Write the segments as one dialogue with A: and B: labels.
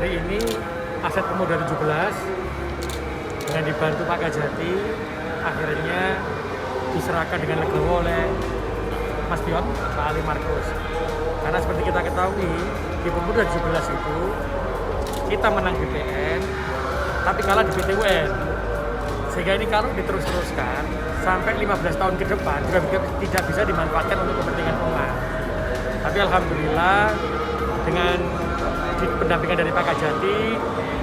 A: hari ini aset Pemuda 17 dengan dibantu Pak Kajati akhirnya diserahkan dengan legowo oleh Mas Pion, Pak Ali Markus. Karena seperti kita ketahui di Pemuda 17 itu kita menang BPN tapi kalah di PT UN, sehingga ini kalau diterus-teruskan sampai 15 tahun ke depan juga tidak bisa dimanfaatkan untuk kepentingan umat. Tapi alhamdulillah dengan pendampingan dari Pak Kajati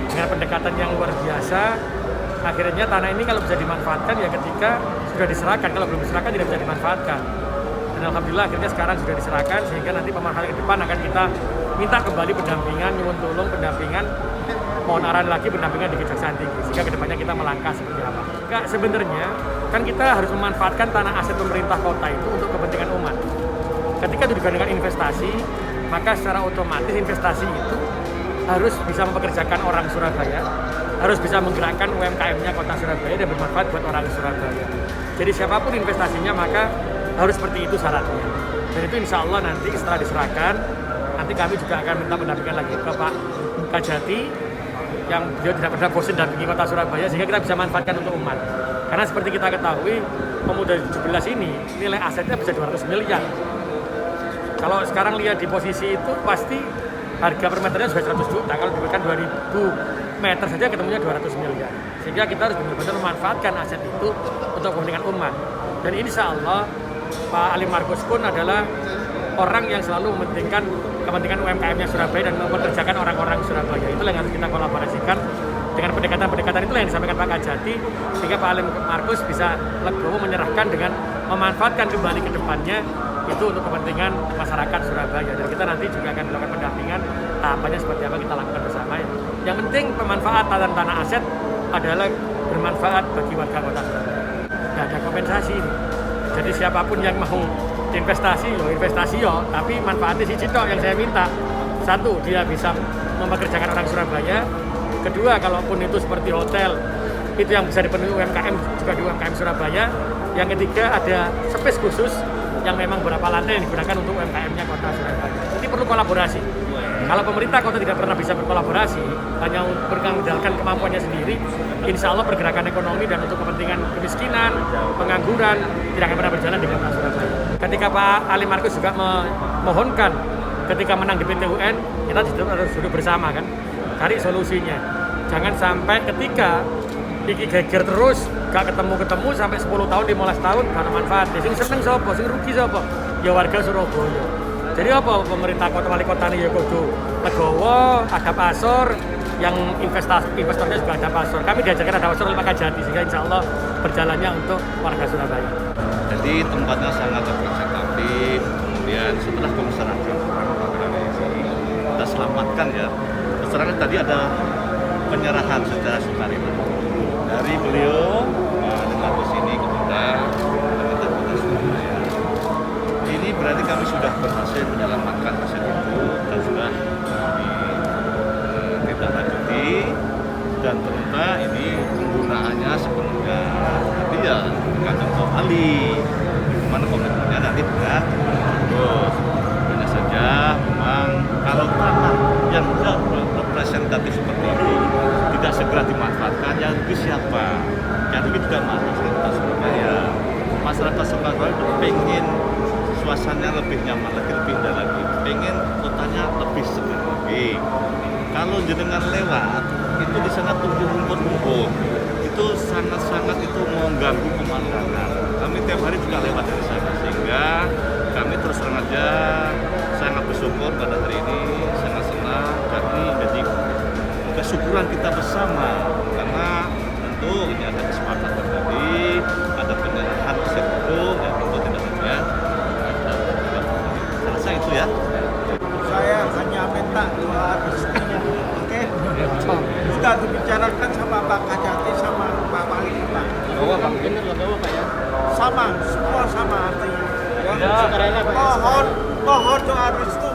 A: dengan pendekatan yang luar biasa, akhirnya tanah ini kalau bisa dimanfaatkan ya ketika sudah diserahkan, kalau belum diserahkan tidak bisa dimanfaatkan. Dan alhamdulillah akhirnya sekarang sudah diserahkan, sehingga nanti pemanfaatan ke depan akan kita minta kembali pendampingan, nyuwun tulung pendampingan, mohon arahan lagi pendampingan di Kejaksaan Tinggi, sehingga kedepannya kita melangkah seperti apa. Enggak, sebenarnya kan kita harus memanfaatkan tanah aset pemerintah kota itu untuk kepentingan umat. Ketika itu digandengkan investasi, maka secara otomatis investasi itu harus bisa mempekerjakan orang Surabaya, harus bisa menggerakkan UMKM-nya kota Surabaya dan bermanfaat buat orang Surabaya. Jadi siapapun investasinya maka harus seperti itu syaratnya. Dan itu insya Allah nanti setelah diserahkan, nanti kami juga akan minta pendampingan lagi ke Pak Kajati yang beliau tidak pernah bosan dampingi kota Surabaya, sehingga kita bisa manfaatkan untuk umat. Karena seperti kita ketahui, Pemuda 17 ini nilai asetnya bisa 200 miliar. Kalau sekarang lihat di posisi itu pasti harga per meternya sudah 100 juta. Kalau diberikan 2000 meter saja ketemunya 200 miliar. Sehingga kita harus benar-benar memanfaatkan aset itu untuk kepentingan umat. Dan insya Allah Pak Ali Markus pun adalah orang yang selalu mementingkan kepentingan UMKM-nya Surabaya dan mempekerjakan orang-orang Surabaya. Itulah yang harus kita kolaborasikan dengan pendekatan-pendekatan itulah yang disampaikan Pak Kajati, sehingga Pak Ali Markus bisa legowo menyerahkan dengan memanfaatkan kembali ke depannya itu untuk kepentingan masyarakat Surabaya. Dan kita nanti juga akan melakukan pendampingan tahapannya seperti apa kita lakukan bersama. Yang penting pemanfaatan tanah aset adalah bermanfaat bagi warga kota Surabaya. Tidak ada kompensasi. Jadi siapapun yang mau investasi tapi manfaatnya si Cito yang saya minta. Satu, dia bisa mempekerjakan orang Surabaya. Kedua, kalaupun itu seperti hotel, itu yang bisa dipenuhi UMKM juga di UMKM Surabaya. Yang ketiga, ada space khusus yang memang beberapa lantai yang digunakan untuk UMKM-nya kota Surabaya. Jadi perlu kolaborasi. Kalau pemerintah kota tidak pernah bisa berkolaborasi, hanya mengandalkan kemampuannya sendiri, insya Allah pergerakan ekonomi dan untuk kepentingan kemiskinan, pengangguran tidak akan pernah berjalan di kota Surabaya. Ketika Pak Ali Markus juga memohonkan ketika menang di PT UN, kita harus duduk bersama kan, cari solusinya. Jangan sampai ketika iki geger terus, gak ketemu sampai 10 tahun, 15 tahun, gak ada manfaat. Sing seneng sapa, sing rugi sapa? Ya warga Surabaya. Jadi apa pemerintah kota wali kota ini ya kudu legowo, ada pasar, yang investornya juga ada pasar. Kami diajarkan ada pasar oleh Pak Kajati, sehingga insya Allah berjalannya untuk warga Surabaya.
B: Jadi tempatnya sangat representatif. Kemudian setelah pemasyarakat kita selamatkan ya. Masyarakat tadi ada penyerahan secara sukarela dari beliau dengan ke sini kepada pemerintah kota Surabaya. Ini berarti kami sudah berhasil menyelamatkan aset itu dan sudah ditindaklanjuti, dan ternyata ini penggunaannya sepenuhnya nanti ya tergantung Pak Ali, bagaimana komitmennya nanti dengan terus. Hanya saja memang kalau tanah yang sudah representatif seperti ini tidak segera dimanfaatkan, yang rugi siapa? Yang rugi juga masyarakat Surabaya. Masyarakat Surabaya pengen suasana lebih nyaman lagi, lebih indah lagi, pengen kotanya lebih segar lagi. Kalau jenengan lewat, itu di sana tumbuh rumput-rumput, itu sangat-sangat itu mengganggu pemandangan. Kami tiap hari juga lewat dari sana, sehingga kami terus terang aja sangat bersyukur pada hari ini, sangat senang, dan ini jadi kesyukuran kita bersama, karena tentu ini ada kesepakatan tadi, ada penyerahan aset itu, yang tentu tidak hanya selesai itu ya.
C: Saya hanya minta doa rezekinya, oke? Sudah dibicarakan sama Pak Kajati sama Pak Wali Kota.
A: Pak ya.
C: Sama, semua sama artinya.
A: Ya, sukarela Pak.
C: Mohon doa restu